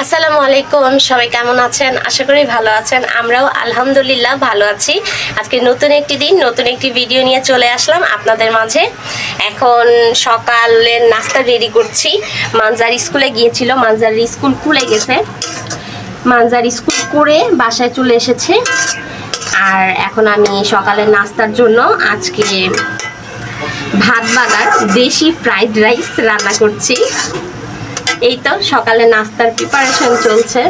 আসসালামু আলাইকুম, সবাই কেমন আছেন? আশা করি ভালো আছেন। আমরাও আলহামদুলিল্লাহ ভালো আছি। আজকে নতুন একটি দিন, নতুন একটি ভিডিও নিয়ে চলে আসলাম আপনাদের মাঝে। এখন সকালের নাস্তা রেডি করছি। মানজার স্কুলে গিয়েছিল, মানজার স্কুল খুলে গেছে। মানজার স্কুল করে বাসায় চলে এসেছে। আর এখন আমি সকালের নাস্তার জন্য আজকে ভাত বাগার দেশি ফ্রাইড রাইস রান্না করছি। এই তো সকালে নাস্তার প্রিপারেশন চলছে।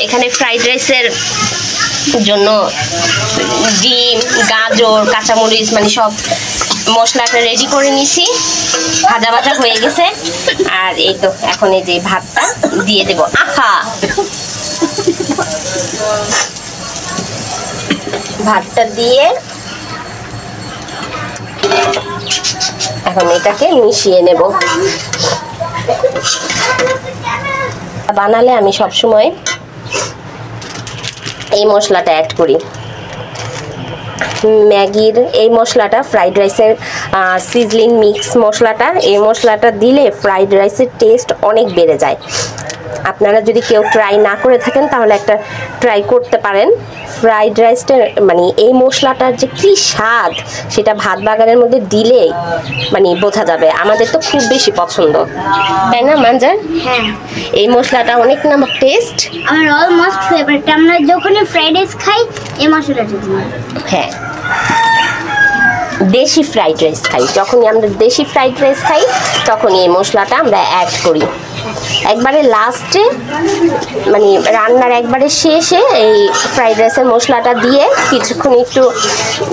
এখানে ফ্রাইড রাইসের জন্য ডিম, গাজর, কাঁচামরিচ মানে সব মশলাটা রেডি করে নিয়েছি। ভাজা ভাজা হয়ে গেছে। আর এই তো এখন এই যে ভাতটা দিয়ে দেব। আহা, ভাতটা দিয়ে এখন এটাকে মিশিয়ে নেব। বানালে আমি সবসময় এই মশলাটা অ্যাড করি, ম্যাগির এই মশলাটা, ফ্রাইড রাইসের সিজলিং মিক্স মশলাটা। এই মশলাটা দিলে ফ্রাইড রাইসের টেস্ট অনেক বেড়ে যায়। আপনারা যদি কেউ ট্রাই না করে থাকেন তাহলে একটা ট্রাই করতে পারেন। ফ্রাইড রাইসটা মানে এই মশলাটার যে কি স্বাদ সেটা ভাত বাগানের মধ্যে দিলে মানে বোঝা যাবে। আমাদের তো খুব বেশি পছন্দ, তাই না মানজার? হ্যাঁ, এই মশলাটা অনেক নামক টেস্ট, আমার অলমোস্ট ফেভারিট। আমরা যখন ফ্রাইড রাইস খাই এই মশলাটা দিই। হ্যাঁ, দেশি ফ্রাইড রাইস খাই, যখনই আমরা দেশি ফ্রাইড রাইস খাই তখনই এই মশলাটা আমরা অ্যাড করি। একবারে লাস্টে মানে রান্নার একবারে শেষে এই ফ্রাইড রাইসের মশলাটা দিয়ে কিছুক্ষণ একটু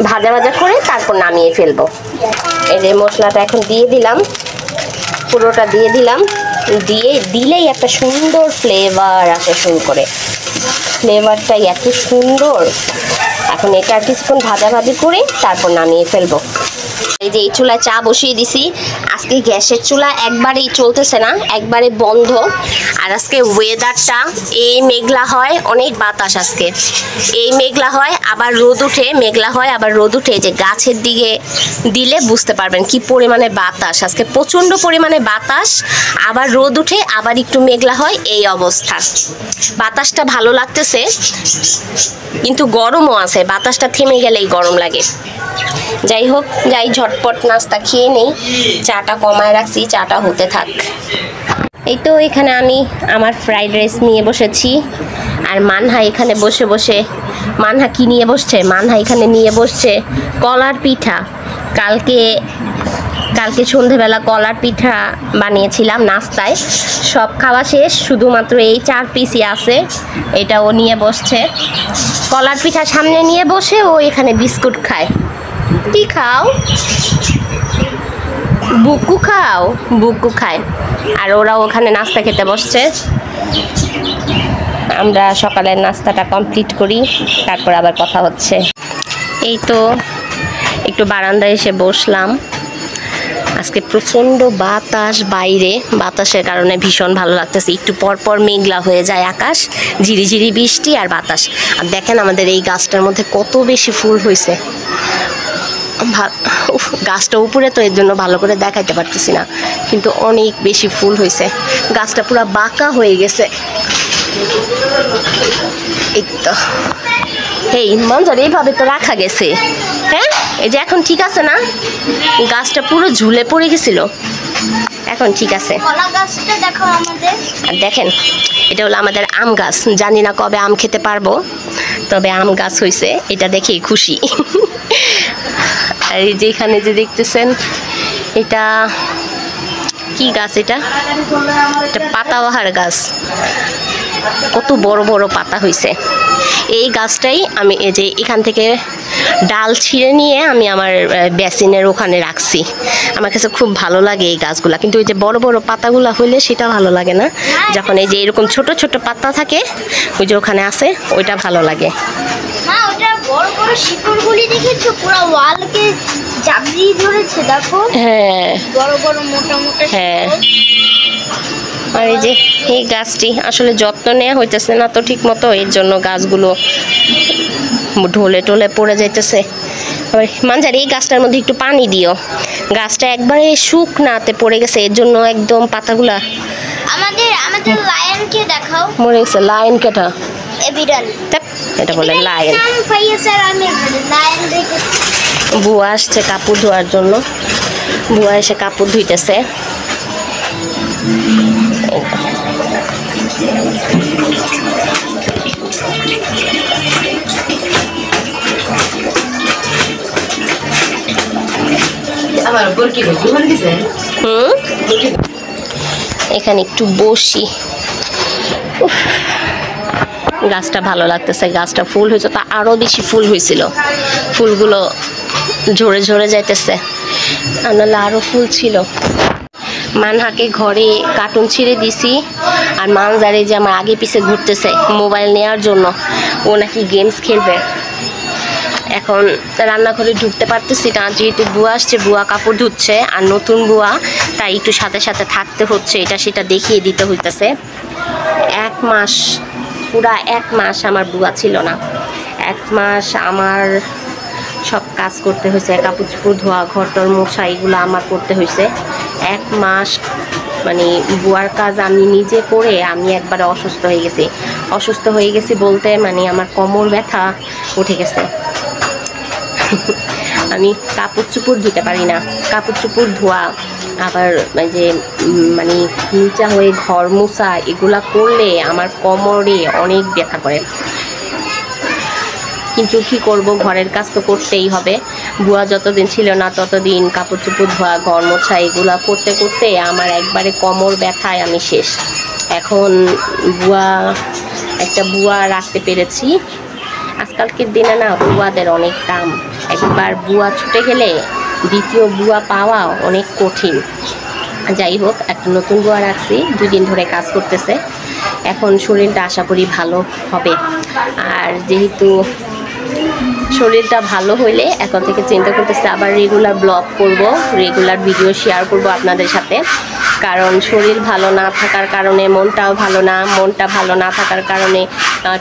ভাজা ভাজা করে তারপর নামিয়ে ফেলবো। এই যে মশলাটা এখন দিয়ে দিলাম, পুরোটা দিয়ে দিলাম। দিলেই একটা সুন্দর ফ্লেভার আসে শুরু করে। ফ্লেভারটাই এত সুন্দর। এখন এটা কিছুক্ষণ ভাজাভাজি করে তারপর নামিয়ে ফেলবো। এই যে এই চুলায় চা বসিয়ে দিছি। আজকে গ্যাসের চুলা একবারেই চলতেছে না, একবারে বন্ধ। আর আজকে ওয়েদারটা এই মেঘলা হয়, অনেক বাতাস আজকে। এই মেঘলা হয় আবার রোদ উঠে, মেঘলা হয় আবার রোদ উঠে। যে গাছের দিকে দিলে বুঝতে পারবেন কি পরিমাণে বাতাস। আজকে প্রচণ্ড পরিমাণে বাতাস, আবার রোদ উঠে আবার একটু মেঘলা হয়, এই অবস্থা। বাতাসটা ভালো লাগতেছে কিন্তু গরমও আছে, বাতাসটা থেমে গেলেই গরম লাগে। যাই হোক, যাই ঝটপট নাস্তা খেয়ে নেই। চাটা কমায় রাখছি, চাটা হতে থাক। এই তো এখানে আমি আমার ফ্রাইড রাইস নিয়ে বসেছি। আর মানহা এখানে বসে বসে, মানহা কি নিয়ে বসছে? মানহা এখানে নিয়ে বসছে কলার পিঠা। কালকে সন্ধেবেলা কলার পিঠা বানিয়েছিলাম নাস্তায়। সব খাওয়া শেষ, শুধুমাত্র এই 4 পিসই আছে। এটা ও নিয়ে বসছে। কলার পিঠা সামনে নিয়ে বসে ও এখানে বিস্কুট খায়। কি খাও? বুকু খাও? বুকু খায়। আর ওরাও ওখানে নাস্তা খেতে বসছে। আমরা সকালের নাস্তাটা কমপ্লিট করি, তারপর আবার কথা হচ্ছে। এই তো একটু বারান্দায় এসে বসলাম। আজকে প্রচণ্ড বাতাস বাইরে, বাতাসের কারণে ভীষণ ভালো লাগতেছে। একটু পর পর মেঘলা হয়ে যায় আকাশ, ঝিরিঝিরি বৃষ্টি আর বাতাস। আর দেখেন আমাদের এই গাছটার মধ্যে কত বেশি ফুল হয়েছে। গাছটা উপরে তো এর জন্য ভালো করে দেখাইতে পারতেছি না, কিন্তু অনেক বেশি ফুল হয়েছে। গাছটা পুরো বাঁকা হয়ে গেছে। এই তো এই মঞ্জর এইভাবে তো রাখা গেছে। হ্যাঁ, এই যে এখন ঠিক আছে না? গাছটা পুরো ঝুলে পড়ে গেছিল, এখন ঠিক আছে। কলা গাছটা দেখো আমাদের। আর দেখেন, এটা হলো আমাদের আম গাছ। জানি না কবে আম খেতে পারবো, তবে আম গাছ হয়েছে, এটা দেখেই খুশি। আর এই যে এখানে যে দেখতেছেন, এটা কি গাছ? এটা পাতাবাহার গাছ। কত বড় বড় পাতা হয়েছে। এই গাছটাই আমি এই যে এখান থেকে ডাল ছিঁড়ে নিয়ে আমি আমার বেসিনের ওখানে রাখছি। আমার কাছে খুব ভালো লাগে এই গাছগুলা, কিন্তু ওই যে বড় বড় পাতাগুলা হইলে সেটা ভালো লাগে না। যখন এই যে এরকম ছোট ছোট পাতা থাকে, ওই যে ওখানে আছে, ওইটা ভালো লাগে। মা, ওটা বড় বড় শিকড়গুলি দেখেছো? পুরো ওয়ালকে জাবড়িয়ে ধরেছে, দেখো। হ্যাঁ, বড় বড় মোটা মোটা। হ্যাঁ। আর এই যে এই গাছটি আসলে যত্ন নেওয়া হইতেছে না তো ঠিক মতো, এর জন্য গাছগুলো ঢলে টলে পড়ে যাইতেছে। মানজার এই গাছটার মধ্যে একটু পানি দিও, গাছটা একবারে শুকনাতে পড়ে গেছে, এর জন্য একদম পাতাগুলা। আমাদের লায়ন নিচে দেখাও। মরে গেছে লায়ন কেটা, এবিডান এটা বলে লায়ন। নাম ফাইয়াসার আমি লায়ন দেখে। বুয়া আসছে কাপড় ধোয়ার জন্য, বুয়া এসে কাপড় ধুইতেছে। এখানে একটু বসি। গাছটা ভালো লাগতেছে, গাছটা ফুল হয়েছে, তা আরো বেশি ফুল হয়েছিল, ফুলগুলো ঝরে ঝরে যাইতেছে, নাহলে আরো ফুল ছিল। মানহাকে ঘরে কার্টুন ছিঁড়ে দিছি, আর মানজারে যে আমার আগে পিছে ঘুরতেছে মোবাইল নেওয়ার জন্য, ও নাকি গেমস খেলবে। এখন রান্নাঘরে ঢুকতে পারতেছি না, যেহেতু বুয়া আসছে, বুয়া কাপড় ধুচ্ছে, আর নতুন বুয়া, তাই একটু সাথে সাথে থাকতে হচ্ছে, এটা সেটা দেখিয়ে দিতে হইতেছে। 1 মাস, পুরা 1 মাস আমার বুয়া ছিল না। 1 মাস আমার সব কাজ করতে হয়েছে, কাপড় চোপড় ধোয়া, ঘরটর মোছা, এগুলো আমার করতে হয়েছে। 1 মাস মানে বুয়ার কাজ আমি নিজে করে আমি একবারে অসুস্থ হয়ে গেছি। অসুস্থ হয়ে গেছি বলতে মানে আমার কোমর ব্যথা উঠে গেছে। আমি কাপড় চোপড় ধুতে পারি না, কাপড় চোপড় ধোয়া, আবার যে মানে নিচা হয়ে ঘর মোছা, এগুলা করলে আমার কোমরে অনেক ব্যথা করে। কিন্তু কী করব, ঘরের কাজ তো করতেই হবে। বুয়া যতদিন ছিল না ততদিন কাপড় চোপড় ধোয়া, ঘর মোছা, এগুলা করতে করতে আমার একবারে কোমর ব্যথায় আমি শেষ। এখন একটা বুয়া রাখতে পেরেছি। আজকালকের দিনে না বুয়াদের অনেক দাম, একবার বুয়া ছুটে গেলে দ্বিতীয় বুয়া পাওয়া অনেক কঠিন। যাই হোক, একটা নতুন বুয়া রাখছি, 2 দিন ধরে কাজ করতেছে। এখন শরীরটা আশা করি ভালো হবে। আর যেহেতু শরীরটা ভালো হইলে এখন থেকে চিন্তা করতেছি আবার রেগুলার ব্লগ করব, রেগুলার ভিডিও শেয়ার করব আপনাদের সাথে। কারণ শরীর ভালো না থাকার কারণে মনটাও ভালো না, মনটা ভালো না থাকার কারণে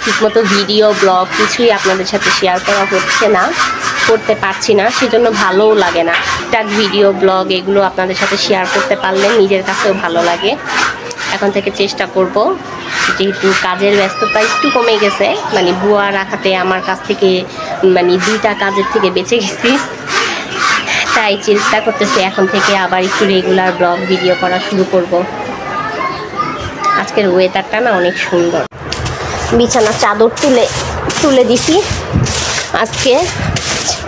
ঠিকমতো ভিডিও ব্লগ কিছুই আপনাদের সাথে শেয়ার করা হচ্ছে না, করতে পারছি না, সেজন্য ভালোও লাগে না। ট্যাগ ভিডিও ব্লগ এগুলো আপনাদের সাথে শেয়ার করতে পারলে নিজের কাছেও ভালো লাগে। এখন থেকে চেষ্টা করব, যেহেতু কাজের ব্যস্ততা একটু কমে গেছে, মানে বুয়া রাখাতে আমার কাছ থেকে মানে 2টা কাজের থেকে বেঁচে গেছি, তাই চেষ্টা করতেছি এখন থেকে আবার একটু রেগুলার ব্লগ ভিডিও করা শুরু করব। আজকের ওয়েদারটা না অনেক সুন্দর। বিছানার চাদর তুলে দিছি আজকে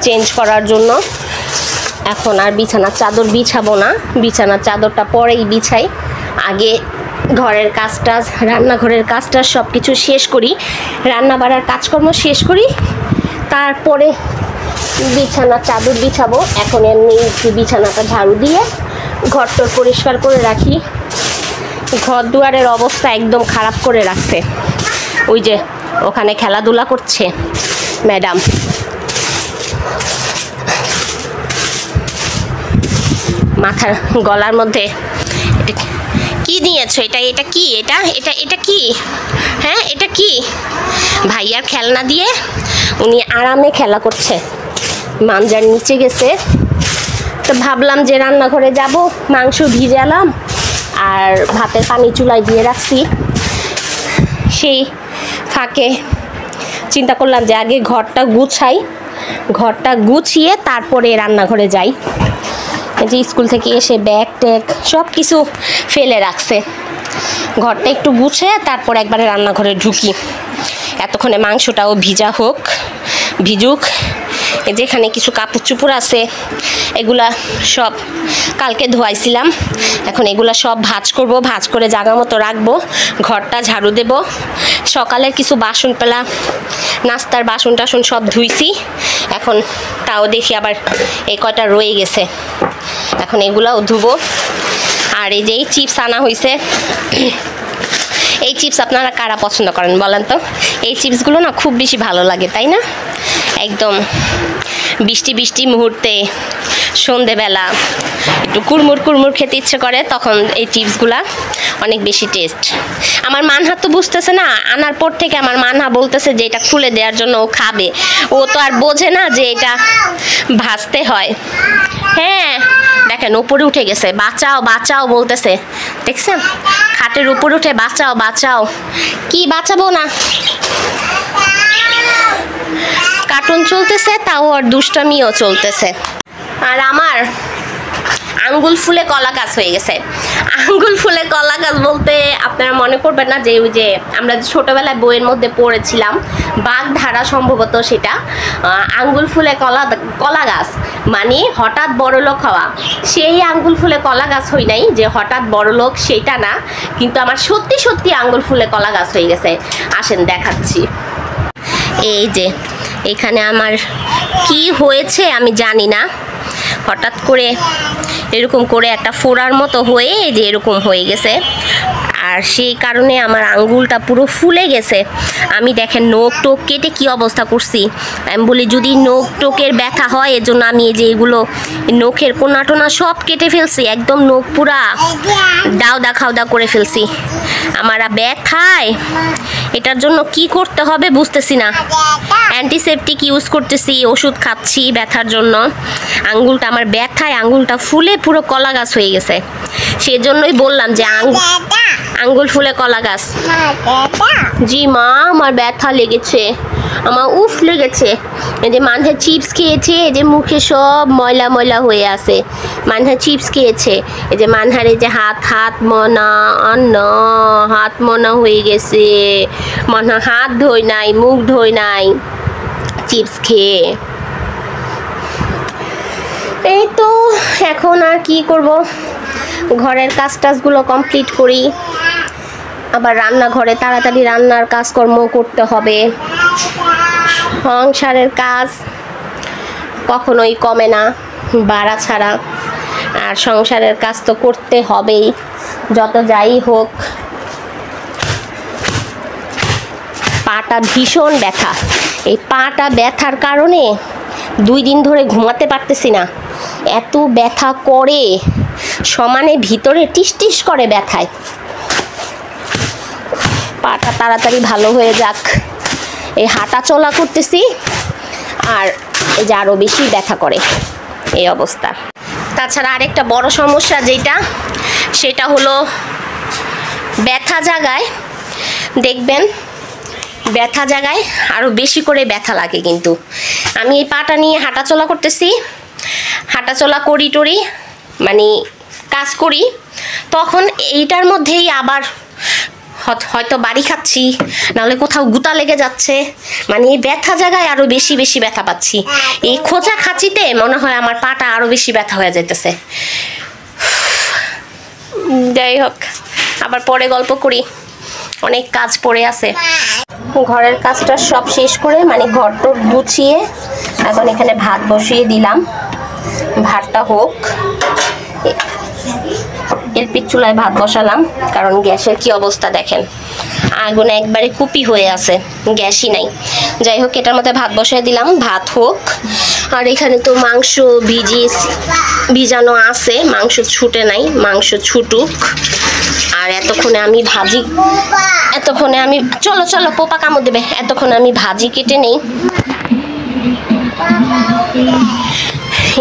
চেঞ্জ করার জন্য। এখন আর বিছানার চাদর বিছাবো না, বিছানার চাদরটা পরেই বিছাই। আগে ঘরের কাজটা, রান্নাঘরের কাজটা সব কিছু শেষ করি, রান্না বাড়ার কাজকর্ম শেষ করি, তারপরে বিছানার চাদর বিছাবো। এখন এমনি বিছানাটা ঝাড়ু দিয়ে ঘরটর পরিষ্কার করে রাখি। ঘর দুয়ারের অবস্থা একদম খারাপ করে রাখছে। ওই যে ওখানে খেলাধুলা করছে ম্যাডাম। মাথার গলার মধ্যে কি নিয়েছো? এটা কি? এটা কি? হ্যাঁ, এটা কি? ভাইয়ার খেলনা দিয়ে উনি আরামে খেলা করছে। মাঞ্জার নিচে গেছে, তো ভাবলাম যে রান্নাঘরে যাব, মাংস ভিজালাম আর ভাতের পানি চুলায় দিয়ে রাখছি। সেই ফাঁকে চিন্তা করলাম যে আগে ঘরটা গুছাই, ঘরটা গুছিয়ে তারপরে রান্নাঘরে যাই। যে স্কুল থেকে এসে ব্যাগ ট্যাগ সব কিছু ফেলে রাখছে, ঘরটা একটু গুছিয়ে তারপর একবারে রান্নাঘরে ঢুকি। এতক্ষণে মাংসটাও ভিজুক। যেখানে কিছু কাপড় চুপড় আছে এগুলা সব কালকে ধোয়াইছিলাম, এখন এগুলা সব ভাঁজ করব, ভাঁজ করে জায়গা মতো রাখবো, ঘরটা ঝাড়ু দেব। সকালের কিছু বাসন পেলা, নাস্তার বাসন টাসন সব ধুইছি, এখন তাও দেখি আবার এই কয়টা রয়ে গেছে, এখন এগুলাও ধুবো। আর এই যে এই চিপস আনা হয়েছে, এই চিপস আপনারা কারা পছন্দ করেন বলেন তো? এই চিপসগুলো না খুব বেশি ভালো লাগে, তাই না? একদম বৃষ্টি মুহূর্তে সন্ধেবেলা একটু কুড়মুড় খেতে ইচ্ছে করে, তখন এই চিপসগুলা অনেক বেশি টেস্ট। আমার মানহা তো বুঝতেছে না, আনার পর থেকে আমার মানহা বলতেছে যে এটা খুলে দেওয়ার জন্য ও খাবে। ও তো আর বোঝে না যে এটা ভাজতে হয়। হ্যাঁ দেখেন ওপরে উঠে গেছে, বাঁচাও বলতেছে, দেখছেন? খাটের উপর উঠে বাঁচাও বাঁচাও। কি বাঁচাবো না, কার্টুন চলতেছে, তাও আর দুষ্টামিও চলতেছে। আর আমার আঙ্গুল ফুলে কলা গাছ হয়ে গেছে। আঙ্গুল ফুলে কলা গাছ বলতে আপনারা মনে করবেন না যে ওই যে আমরা ছোটবেলায় বইয়ের মধ্যে পড়েছিলাম বাগধারা, সম্ভবত সেটা আঙ্গুল ফুলে কলা গাছ মানে হঠাৎ বড়লোক হওয়া। সেই আঙ্গুল ফুলে কলা গাছ হই নাই যে হঠাৎ বড়লোক, সেটা না, কিন্তু আমার সত্যি সত্যি আঙ্গুল ফুলে কলা গাছ হয়ে গেছে। আসেন দেখাচ্ছি। এই যে এখানে আমার কি হয়েছে আমি জানি না, হঠাৎ করে এরকম করে একটা ফোড়ার মতো হয়ে যে এরকম হয়ে গেছে, আর সেই কারণে আমার আঙ্গুলটা পুরো ফুলে গেছে। আমি দেখেন নখ টোক কেটে কি অবস্থা করছি। আমি বলি যদি নখ টোকের ব্যথা হয়, এর জন্য আমি এই যে এগুলো নখের কোনা টোনা সব কেটে ফেলছি, একদম নখ পুরা দাউদা খাওদা করে ফেলছি। আমার ব্যথায় এটার জন্য কি করতে হবে বুঝতেছি না। অ্যান্টিসেপটিক ইউজ করতেছি, ওষুধ খাচ্ছি ব্যথার জন্য। আঙ্গুলটা আমার ব্যথায় আঙ্গুলটা ফুলে পুরো কলা গাছ হয়ে গেছে। সেজন্যই বললাম যে আঙ্গুল ফুলে কলা গাছ। জি মা, আমার ব্যথা লেগেছে, আমার উফ লেগেছে। এই যে মানহা চিপস খেয়েছে, এই যে মুখে সব ময়লা ময়লা হয়ে আছে। মানহা চিপস খেয়েছে, এই যে মানহার এই যে হাত মনা, অন্ন হাত মনা হয়ে গেছে। মনে হাত ধোয় নাই, মুখ ধোয় নাই চিপস খেয়ে। এই তো এখন আর কি করব, ঘরের কাজ টাজগুলো কমপ্লিট করি, আবার রান্নাঘরে তাড়াতাড়ি রান্নার কাজকর্ম করতে হবে। সংসারের কাজ কখনোই কমে না বাড়া ছাড়া, আর সংসারের কাজ তো করতে হবেই যত যাই হোক। পাটা ভীষণ ব্যথা, এই পাটা ব্যথার কারণে 2 দিন ধরে ঘুমাতে পারতেছি না। এত ব্যথা করে, সমানে ভিতরে টিস টিস করে ব্যথায়। পাটা তাড়াতাড়ি ভালো হয়ে যাক। এই হাঁটা চলা করতেছি আর এই যে আরও বেশি ব্যথা করে, এই অবস্থা। তাছাড়া আরেকটা বড় সমস্যা যেটা, সেটা হলো ব্যথা জায়গায় দেখবেন, ব্যথা জায়গায় আরও বেশি করে ব্যথা লাগে। কিন্তু আমি এই পাটা নিয়ে হাঁটাচলা করতেছি, হাঁটাচলা করি টরি মানে কাজ করি, তখন এইটার মধ্যেই আবার হয়তো বাড়ি খাচ্ছি, নাহলে কোথাও গুতা লেগে যাচ্ছে, মানে এই ব্যথা জায়গায় আরও বেশি বেশি ব্যথা পাচ্ছি। এই খোঁচা খাচিতে মনে হয় আমার পাটা আরও বেশি ব্যথা হয়ে যেতেছে। যাই হোক, আবার পরে গল্প করি, অনেক কাজ পড়ে আছে। ঘরের কাজটা সব শেষ করে মানে ঘরটা গুছিয়ে এখন এখানে ভাত বসিয়ে দিলাম। ভাতটা হোক, এলপি চুলায় ভাত বসালাম, কারণ গ্যাসের কি অবস্থা দেখেন, আগুন একবারে কুপি হয়ে আছে, গ্যাসই নাই। যাই হোক, এটার মধ্যে ভাত বসাই দিলাম, ভাত হোক। আর এখানে তো মাংস ভিজানো আছে, মাংস ছুটে নাই, মাংস ছুটুক। আর এতক্ষণে আমি চলো চলো পোপা কামড় দেবে, এতক্ষণে আমি ভাজি কেটে নেই।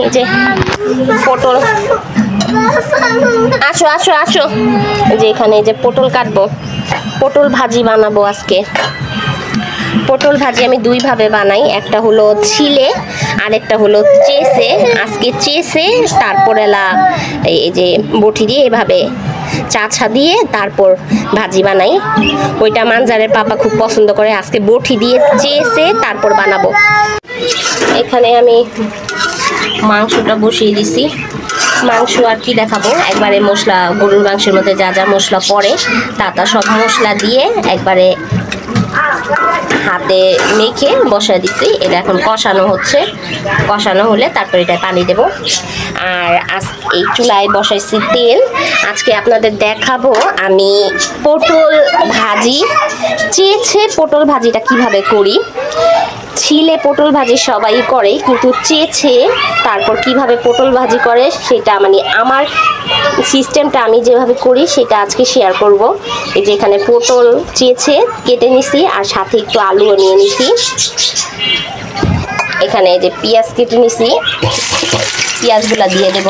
এই যে পটল, আসো আসো আসো, যে এখানে যে পটল কাটবো, পটল ভাজি বানাবো আজকে। পটল ভাজি আমি 2 ভাবে বানাই, একটা হলো ছিলে আর একটা হলো চেষে। আজকে চেষে, তারপর এই যে বটি দিয়ে এভাবে চাছা দিয়ে তারপর ভাজি বানাই। ওইটা মানজারের পাপা খুব পছন্দ করে, আজকে বটি দিয়ে চেষে তারপর বানাবো। এখানে আমি মাংসটা বসিয়ে দিছি। মাংস আর কি দেখাবো, একবারে মশলা, গরুর মাংসের মধ্যে যা যা মশলা পড়ে তা সব মশলা দিয়ে একবারে হাতে মেখে বসায় দিচ্ছি। এটা এখন কষানো হচ্ছে, কষানো হলে তারপর এটা পানি দেব। আর এই চুলায় বসাইছি তেল। আজকে আপনাদের দেখাবো আমি পটল ভাজি, চেয়েছে পটল ভাজিটা কিভাবে করি। ছিলে পটল ভাজি সবাই করে, কিন্তু চেয়েছে তারপর কিভাবে পটল ভাজি করে সেটা মানে আমার সিস্টেমটা আমি যেভাবে করি সেটা আজকে শেয়ার করব। এই যে এখানে পটল চেয়েছে কেটে নিছি, আর সাথে একটু আলুও নিয়ে নিছি। এখানে এই যে পেঁয়াজ কেটে নিছি, পেঁয়াজগুলা দিয়ে দেব।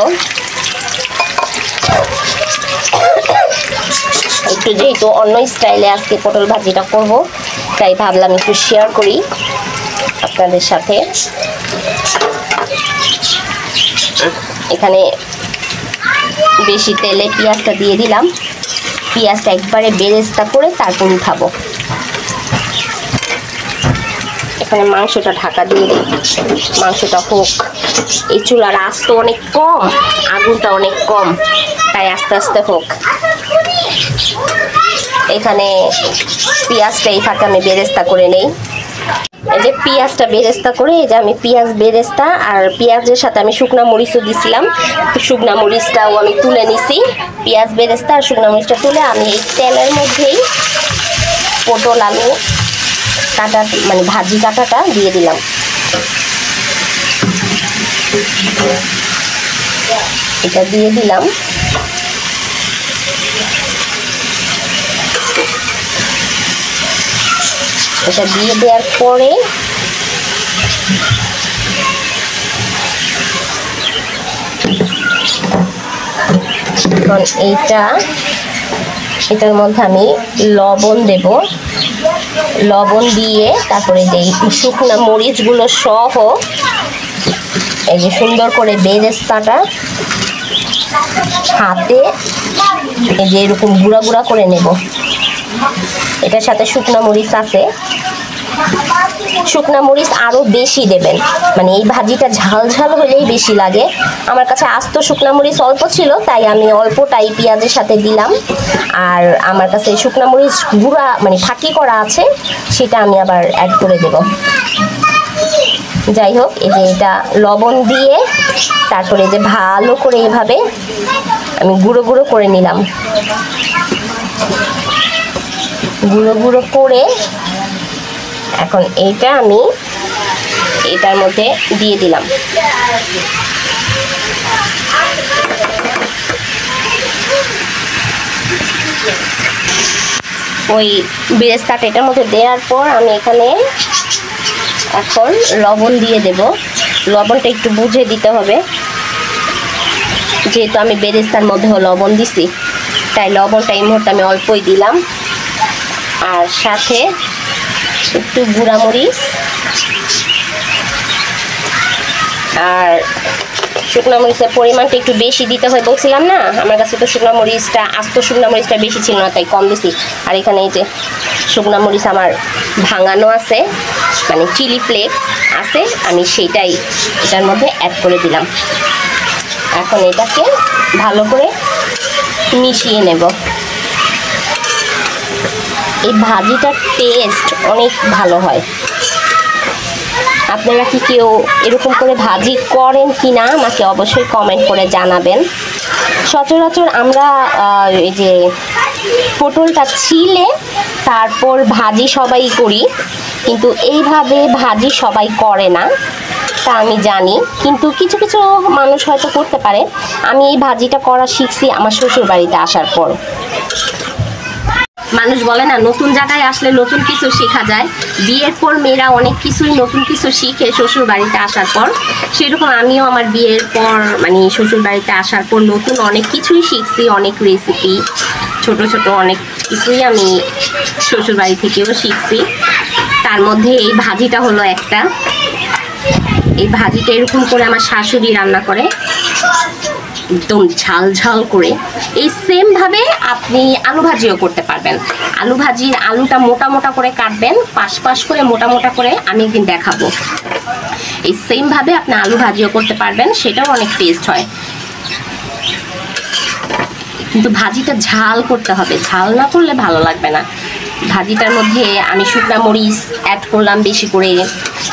একটু একটু যেহেতু অন্য স্টাইলে আজকে পটল ভাজিটা করব, তাই ভাবলাম একটু শেয়ার করি আপনাদের সাথে। এখানে বেশি তেলে পেঁয়াজটা দিয়ে দিলাম, পেঁয়াজটা একবারে বেরেস্তা করে তারপর উঠাবো। এখানে মাংসটা ঢাকা দিয়ে দিই, মাংসটা হোক। এই চুলার আঁচ তো অনেক কম, আগুনটা অনেক কম, তাই আস্তে আস্তে হোক। এখানে পেঁয়াজটা এই ফাঁকে আমি বেরেস্তা করে নেই। এই যে পেঁয়াজটা বেরেস্তা করে, এই যে আমি পেঁয়াজ বেরেস্তা আর পেঁয়াজের সাথে আমি শুকনা মরিচও দিছিলাম, শুকনা মরিচটাও আমি তুলে নিছি। পেঁয়াজ বেরেস্তা আর শুকনা মরিচটা তুলে আমি এই তেলের মধ্যেই পটল আলু কাটা মানে ভাজি কাটাটা দিয়ে দিলাম। এটা দিয়ে দিলাম। এটা দিয়ে দেওয়ার পরে এখন এটার মধ্যে আমি লবণ দেব, লবণ দিয়ে তারপরে যে শুকনো মরিচগুলো সহ এই যে সুন্দর করে বেরেস্তাটা হাতে এই যে এরকম গুঁড়া গুঁড়া করে নেব। এটার সাথে শুকনো মরিচ আছে, শুকনা মরিচ আরও বেশি দেবেন, মানে এই ভাজিটা ঝাল ঝাল হলেই বেশি লাগে। আমার কাছে আস্ত শুকনা মরিচ অল্প ছিল, তাই আমি অল্পটাই পেঁয়াজের সাথে দিলাম। আর আমার কাছে শুকনা মরিচ গুঁড়া মানে ফাঁকি করা আছে, সেটা আমি আবার অ্যাড করে দেব। যাই হোক, এই যে এটা লবণ দিয়ে তারপরে যে ভালো করে এভাবে আমি গুঁড়ো গুঁড়ো করে নিলাম। গুঁড়ো গুঁড়ো করে এখন এইটা আমি এটার মধ্যে দিয়ে দিলাম। ওই বেরেস্তাটা এটার মধ্যে দেওয়ার পর আমি এখানে এখন লবণ দিয়ে দেব। লবণটা একটু বুঝে দিতে হবে, যেহেতু আমি বেরেস্তার মধ্যেও লবণ দিছি, তাই লবণটা এই মুহূর্তে আমি অল্পই দিলাম। আর সাথে একটু গুঁড়ামরিচ আর শুকনো মরিচের পরিমাণটা একটু বেশি দিতে হয় বলছিলাম না, আমার কাছে তো শুকনো মরিচটা আস্ত শুকনো মরিচটা বেশি ছিল না, তাই কম দিছি। আর এখানে এই যে শুকনো মরিচ আমার ভাঙানো আছে, মানে চিলি ফ্লেক্স আছে, আমি সেইটাই এটার মধ্যে অ্যাড করে দিলাম। এখন এটাকে ভালো করে মিশিয়ে নেব। এই ভাজিটার টেস্ট অনেক ভালো হয়। আপনারা কি কেউ এরকম করে ভাজি করেন কি না আমাকে অবশ্যই কমেন্ট করে জানাবেন। সচরাচর আমরা এই যে পটলটা ছিলে তারপর ভাজি সবাই করি, কিন্তু এইভাবে ভাজি সবাই করে না, তা আমি জানি, কিন্তু কিছু কিছু মানুষ হয়তো করতে পারে। আমি এই ভাজিটা করা শিখছি আমার শ্বশুর বাড়িতে আসার পর। মানুষ বলে না, নতুন জায়গায় আসলে নতুন কিছু শেখা যায়। বিয়ের পর মেয়েরা অনেক কিছুই নতুন কিছু শিখে শ্বশুর বাড়িতে আসার পর, সেরকম আমিও আমার বিয়ের পর মানে শ্বশুর বাড়িতে আসার পর নতুন অনেক কিছুই শিখছি, অনেক রেসিপি ছোট ছোট অনেক কিছুই আমি শ্বশুর বাড়ি থেকেও শিখছি। তার মধ্যে এই ভাজিটা হলো একটা। এই ভাজিটা এরকম করে আমার শাশুড়ি রান্না করে, একদম ঝাল ঝাল করে। এই সেম ভাবে আপনি আলু ভাজিও করতে পারবেন। আলু ভাজির আলুটা মোটা মোটা করে কাটবেন, পাশ পাশ করে মোটা মোটা করে, আমি একদিন দেখাবো। এই সেম ভাবে আপনি আলু ভাজিও করতে পারবেন, সেটাও অনেক টেস্ট হয়। কিন্তু ভাজিটা ঝাল করতে হবে, ঝাল না করলে ভালো লাগবে না। ভাজিটার মধ্যে আমি শুকনা মরিচ অ্যাড করলাম বেশি করে,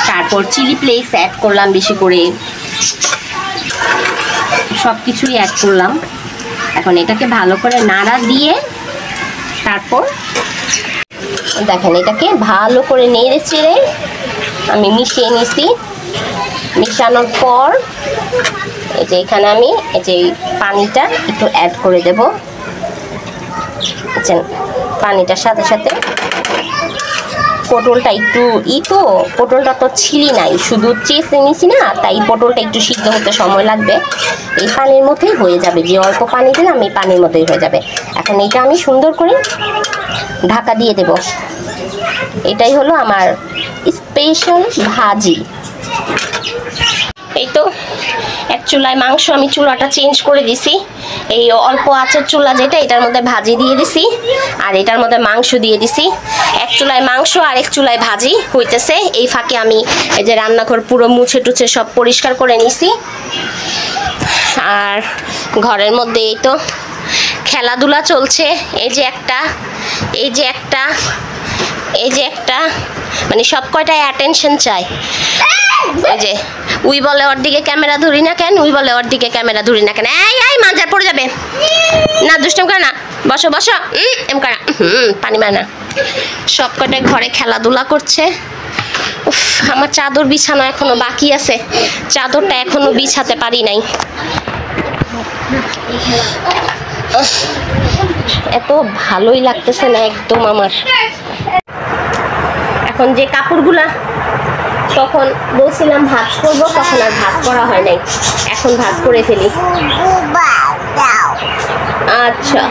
তারপর চিলি ফ্লেক্স অ্যাড করলাম বেশি করে, সব কিছুই অ্যাড করলাম। এখন এটাকে ভালো করে নাড়া দিয়ে তারপর দেখেন এটাকে ভালো করে নেড়ে চেড়ে আমি মিশিয়ে নিছি। মিশানোর পর এই যে এখানে আমি এই যে পানিটা একটু অ্যাড করে দেব। পানিটার সাথে সাথে পটলটা একটু তো পটলটা তো ছিলি নাই, শুধু চেষে নিছি না, তাই পটলটা একটু সিদ্ধ হতে সময় লাগবে। এই পানির মধ্যেই হয়ে যাবে, যে অল্প পানি দিলাম এই পানির মধ্যেই হয়ে যাবে। এখন এটা আমি সুন্দর করে ঢাকা দিয়ে দেব। এটাই হলো আমার স্পেশাল ভাজি। এই তো এক চুলায় মাংস, আমি চুলাটা চেঞ্জ করে দিছি। এই অল্প আঁচের চুলা যেটা, এটার মধ্যে ভাজি দিয়ে দিছি আর এটার মধ্যে মাংস দিয়ে দিছি। এক চুলায় মাংস আর এক চুলায় ভাজি হইতেছে। এই ফাঁকে আমি এই যে রান্নাঘর পুরো মুছে টুছে সব পরিষ্কার করে নিছি। আর ঘরের মধ্যে এই তো খেলাধুলা চলছে। এই যে একটা, এই যে একটা, এই যে একটা, মানে সব কয়টায় অ্যাটেনশন চাই। ওই যে উই বলে ওর দিকে ক্যামেরা ধরি না কেন, উই বলে ওর দিকে ক্যামেরা ধরি না কেন। এই এই মাজার পড়ে যাবে না, দুষ্টাম করে না, বসো বসো, এম করা, পানি মানা। সব কয়টায় ঘরে খেলাধুলা করছে। উফ, আমার চাদর বিছানো এখনো বাকি আছে, চাদরটা এখনো বিছাতে পারি নাই। এত ভালোই লাগতেছে না একদম আমার। এখন যে কাপড়গুলা তখন বলছিলাম ভাঁজ করবো, তখন আর ভাঁজ করা হয় নাই, এখন ভাঁজ করে ফেলি। আচ্ছা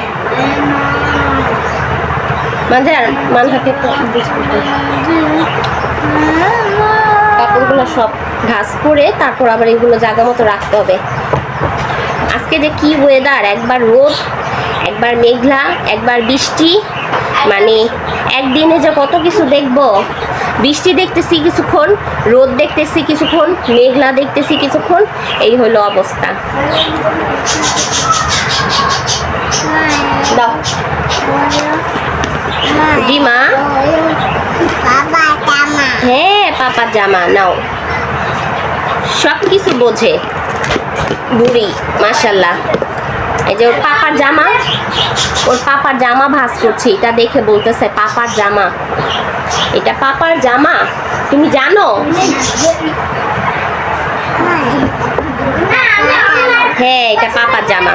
মাঝার মানহাকে কাপড়গুলো সব ভাঁজ করে তারপর আবার এগুলো জায়গা মতো রাখতে হবে। আজকে যে কি ওয়েদার, একবার রোদ, একবার মেঘলা, একবার বৃষ্টি, মানে একদিনে যে কত কিছু দেখবো। বৃষ্টি দেখতেছি কিছুক্ষণ, রোদ দেখতেছি কিছুক্ষণ, মেঘলা দেখতেছি কিছুক্ষণ, এই হলো অবস্থা। দাও জি মা, হ্যাঁ পাপার জামা নাও, সব কিছু বোঝে বুড়ি মাশাল্লাহ। এই যে ওর পাপার জামা, ওর পাপার জামা ভাঁজ করছে, এটা দেখে বলতেছে পাপার জামা, এটা পাপার জামা, তুমি জানো? হ্যাঁ এটা পাপার জামা।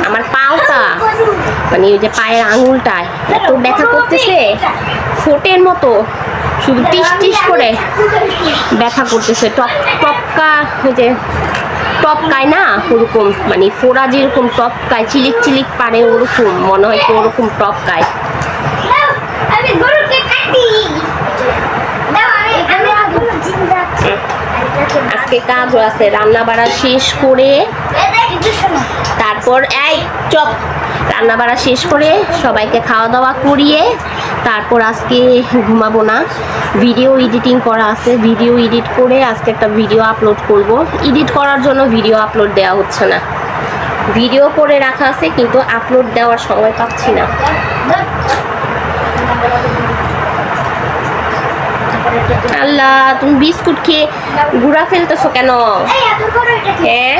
আমার পাওটা, মানে ওই যে পায়ের আঙুলটায় এত ব্যথা করতেছে, ফোটের মতো শুধু টিস টিস করে ব্যথা করতেছে। টপকা, ওই যে টপকায় না ওরকম, মানে ফোড়া যেরকম টপকায়, চিলিক চিলিক পারে ওরকম মনে হয়, তো ওরকম টপকায়। আজকে কাজও আছে, রান্না বাড়া শেষ করে তারপর এই চপ, রান্না বাড়া শেষ করে সবাইকে খাওয়া দাওয়া করিয়ে তারপর আজকে ঘুমাবো না। ভিডিও এডিটিং করা আছে, ভিডিও এডিট করে আজকে একটা ভিডিও আপলোড করব। এডিট করার জন্য ভিডিও আপলোড দেওয়া হচ্ছে না, ভিডিও করে রাখা আছে কিন্তু আপলোড দেওয়ার সময় পাচ্ছি না। আল্লাহ, তুমি বিস্কুট খেয়ে গুড়া ফেলতেছো কেন? হ্যাঁ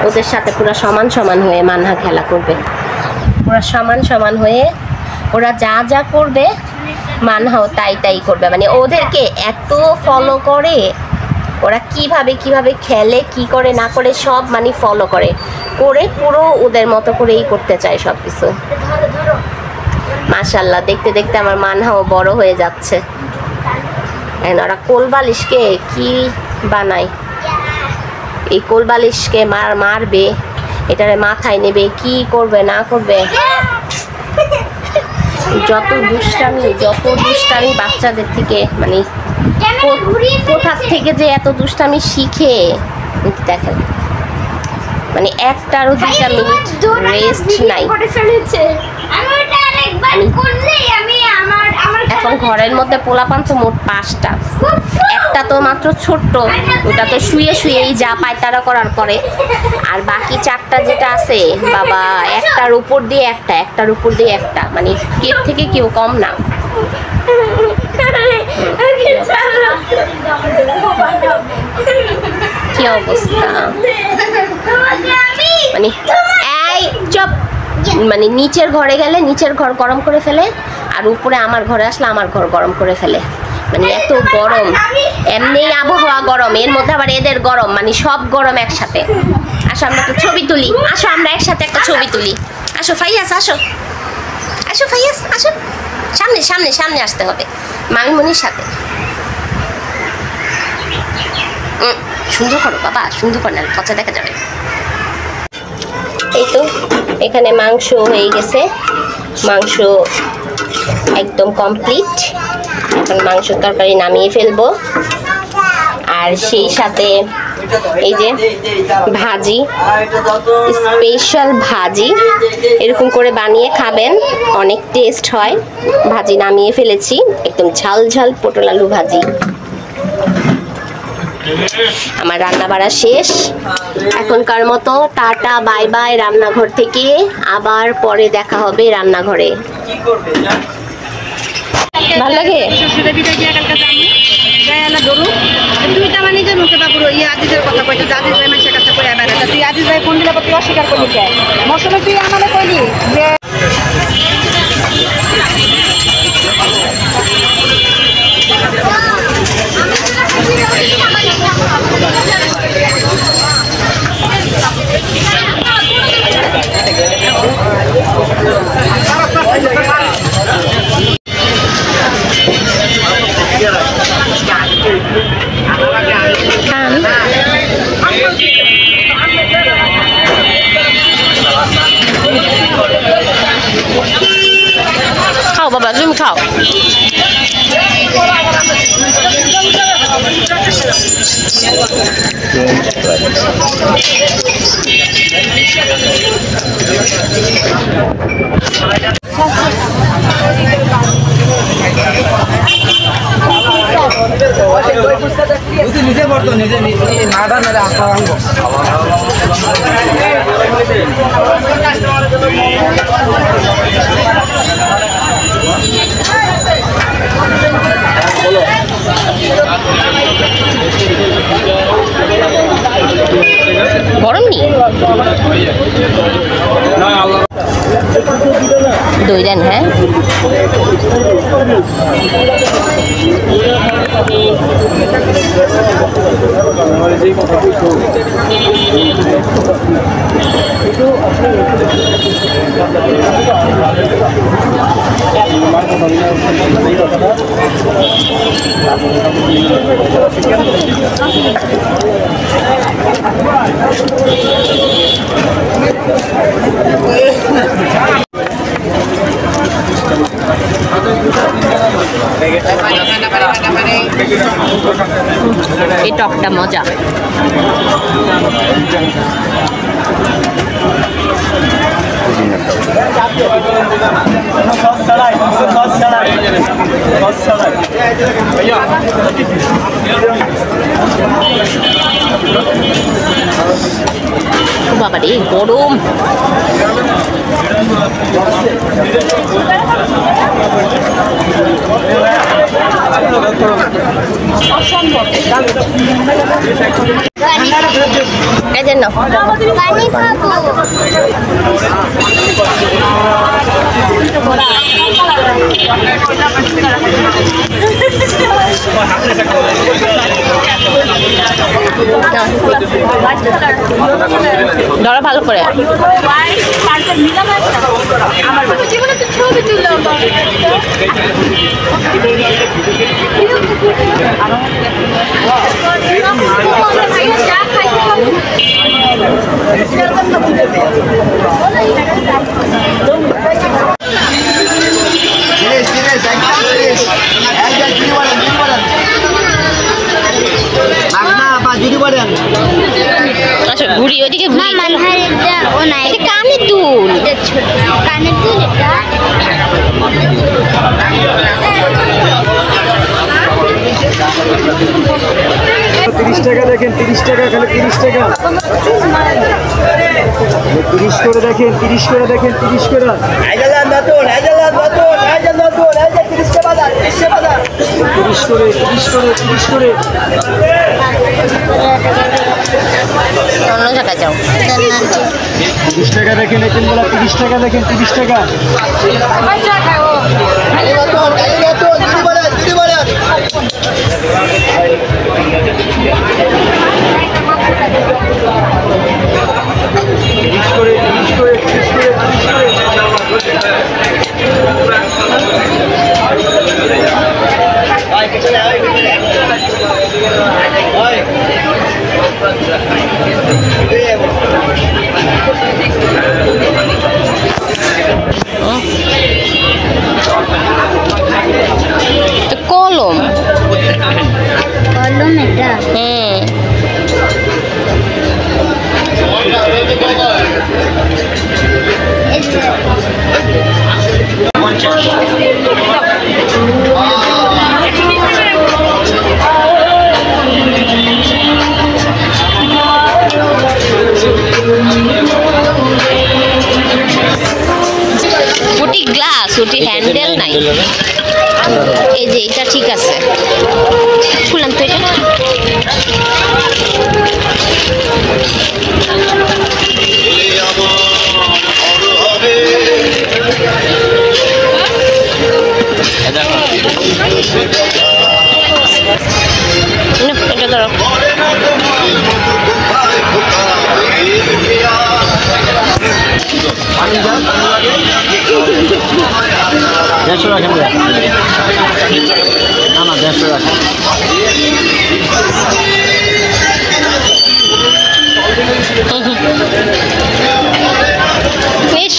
ওদের সাথে পুরো সমান সমান হয়ে মানহা খেলা করবে, পুরো সমান সমান হয়ে ওরা যা যা করবে মানহাও তাই তাই করবে। মানে ওদেরকে এত ফলো করে ওরা, কিভাবে কিভাবে খেলে, কি করে না করে সব মানে ফলো করে করে পুরো ওদের মতো করেই করতে চায় সব কিছু। মাশাল্লাহ, দেখতে দেখতে আমার মানহাও বড় হয়ে যাচ্ছে। ওরা কোলবালিশকে কি বানায়, এই কোলবালিশকে মারবে, এটারে মাথায় নেবে, কি করবে না করবে, যত দুষ্টামি বাচ্চাদের থেকে, মানে কোথা থেকে যে এত দুষ্টামি শিখে দেখেন। মানে একটারও 2টা মিনিট রেস্ট নাই। এখন ঘরের মধ্যে পোলাপান তো মোট 5টা, একটা তো মাত্র ছোট্ট, ওটা তো শুয়ে শুয়েই যা পায়তারা করার করে, আর বাকি 4টা যেটা আছে বাবা, একটার উপর দিয়ে একটা, একটার উপর দিয়ে একটা, মানে কের থেকে কেউ কম না। কি অবস্থা, মানে এই চুপ, মানে নিচের ঘরে গেলে নিচের ঘর গরম করে ফেলে, আর উপরে আমার ঘরে আসলে আমার ঘর গরম করে ফেলে। মানে এত গরম, এমনি আবহাওয়া গরম, এর মধ্যে আবার এদের গরম, মানে সব গরম একসাথে। আসো আমরা একটা ছবি তুলি, আসো আমরা একসাথে একটা ছবি তুলি। আসো ফাইয়াস, আসো আসো ফাইয়াস, আসো সামনে সামনে সামনে আসতে হবে মামিমণির সাথে। সুন্দর করো বাবা, সুন্দর কর, না পচা দেখা যাবে। এই তো এখানে মাংস হয়ে গেছে, মাংস একদম কমপ্লিট। এখন মাংসের তরকারি নামিয়ে ফেলবো, আর সেই সাথে এই যে ভাজি, স্পেশাল ভাজি, এরকম করে বানিয়ে খাবেন, অনেক টেস্ট হয়। ভাজি নামিয়ে ফেলেছি, একদম ঝাল ঝাল পটল আলু ভাজি। আমার রান্না বাড়া শেষ, এখনকার মতো টাটা বাই বাই রান্নাঘর থেকে, আবার পরে দেখা হবে রান্নাঘরে। ভালো লাগে? খাও বাবা, তুমি খাও। নিজে করতো, নিজে নাড়া নাড়া আঁকা আনবো। গরম নি দই দেন। হ্যাঁ এই টকটা মজা। বাবা রে গরম। এই জন্য পানি খাবো। ধরো ভালো করে। আমার জীবনে তো ছবি তুললাম। আচ্ছা ঘুরি ওইদিকে, ও নাই কানে দুল, কানের দুল এটা। 30 টাকা দেখেন, 30 টাকা, খালি 30 টাকা, 30 করে দেখেন, 30 করে দেখেন, 30 করে। 30 করে, 30 করে, 30 করে। অন্য জায়গায় যাও। 30 টাকা দেখেন, এখানে বলা 30 টাকা দেখেন, 30 টাকা। কলম কলম এটা এই যে ওটি গ্লাস, ওটি হ্যান্ডেল নাই। এই যে এটা ঠিক আছে, খুললাম তো এটা। এটা ধরো। দেড়শো রাখেন না, না 150 রাখেন। ইস,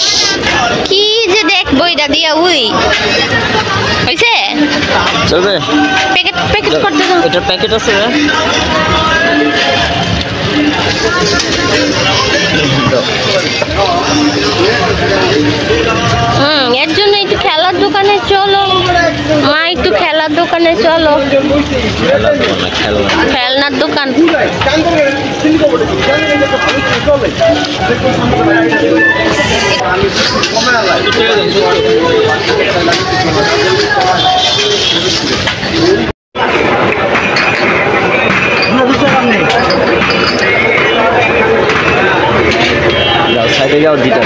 কি যে দেখবো এটা দিয়া, উই হইছে চলবে? প্যাকেট প্যাকেট করতে দাও। এটার প্যাকেট আছে? এর জন্য একটু খেলার দোকানে চলো মা, একটু খেলার দোকানে চলো। খেলনার দোকান। সাইডে যাও দিটা।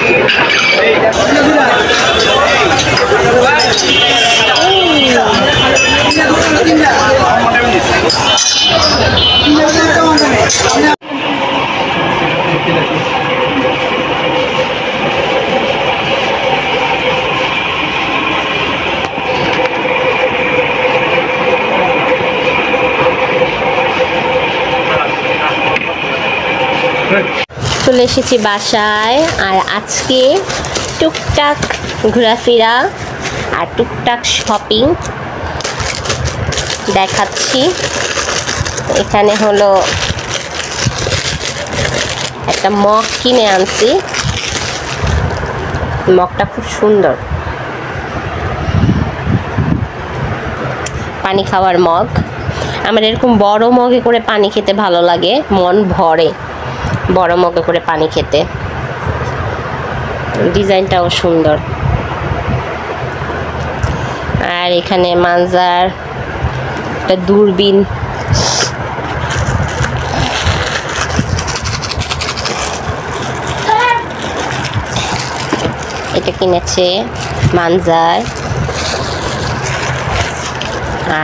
চলে এসেছি বাসায়, আর আজকে টুকটাক ঘোরাফেরা আর টুকটাক শপিং দেখাচ্ছি। এখানে হলো একটা মগ কিনে আনছি, মগটা খুব সুন্দর, পানি খাওয়ার মগ। আমার এরকম বড় মগে করে পানি খেতে ভালো লাগে, মন ভরে বড় মগে করে পানি খেতে। ডিজাইনটাও সুন্দর। আর এখানে মানজার একটা দূরবীন, এটা কিনেছে মানজার।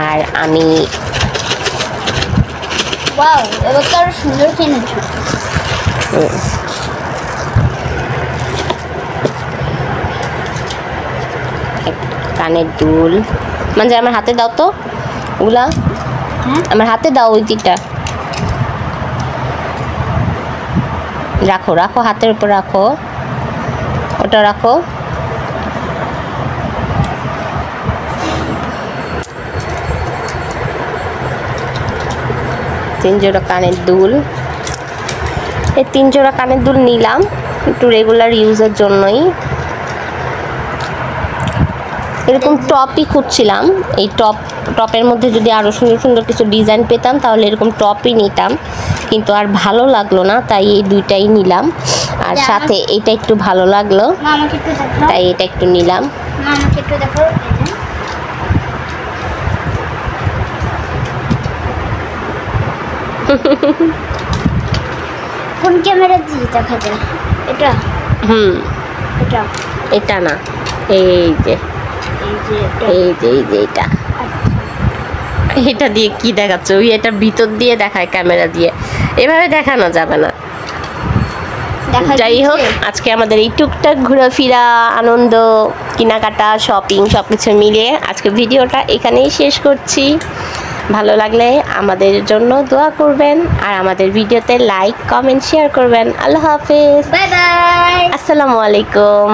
আর আমি ওয়াও, এবার তো আরো সুন্দর কিনেছো। কানের দুল। মানে আমার হাতে দাও তো ওগুলা, আমার হাতে দাও ওই দিকটা, রাখো রাখো হাতের উপর রাখো, ওটা রাখো। তিন জোড়া কানের দুল, এই 3 জোড়া কানের দুল নিলাম একটু রেগুলার ইউজের জন্যই। এরকম টপই খুঁজছিলাম, এই টপের মধ্যে যদি আরও সুন্দর সুন্দর কিছু ডিজাইন পেতাম তাহলে এরকম টপই নিতাম, কিন্তু আর ভালো লাগলো না, তাই এই দুইটাই নিলাম। আর সাথে এটা একটু ভালো লাগলো, আমাকে একটু দেখাও। তাই এটা একটু নিলাম। আমাকে একটু দেখাও। কোন ক্যামেরা দিয়ে দেখা যায় এটা? এটা এটা না, এই যে এই যে এটা। এই যে এটা। এটা দিয়ে কি দেখাচ্ছে? ওই এটা ভিতর দিয়ে দেখায় ক্যামেরা দিয়ে, এভাবে দেখানো যাবে না। যাই হোক, আজকে আমাদের এই টুকটাক ঘোরাফেরা, আনন্দ, কেনাকাটা, শপিং সব কিছু মিলিয়ে আজকে ভিডিওটা এখানেই শেষ করছি। ভালো লাগলে আমাদের জন্য দোয়া করবেন আর আমাদের ভিডিওতে লাইক, কমেন্ট, শেয়ার করবেন। আল্লাহ হাফেজ, বাই বাই। আসসালামু আলাইকুম।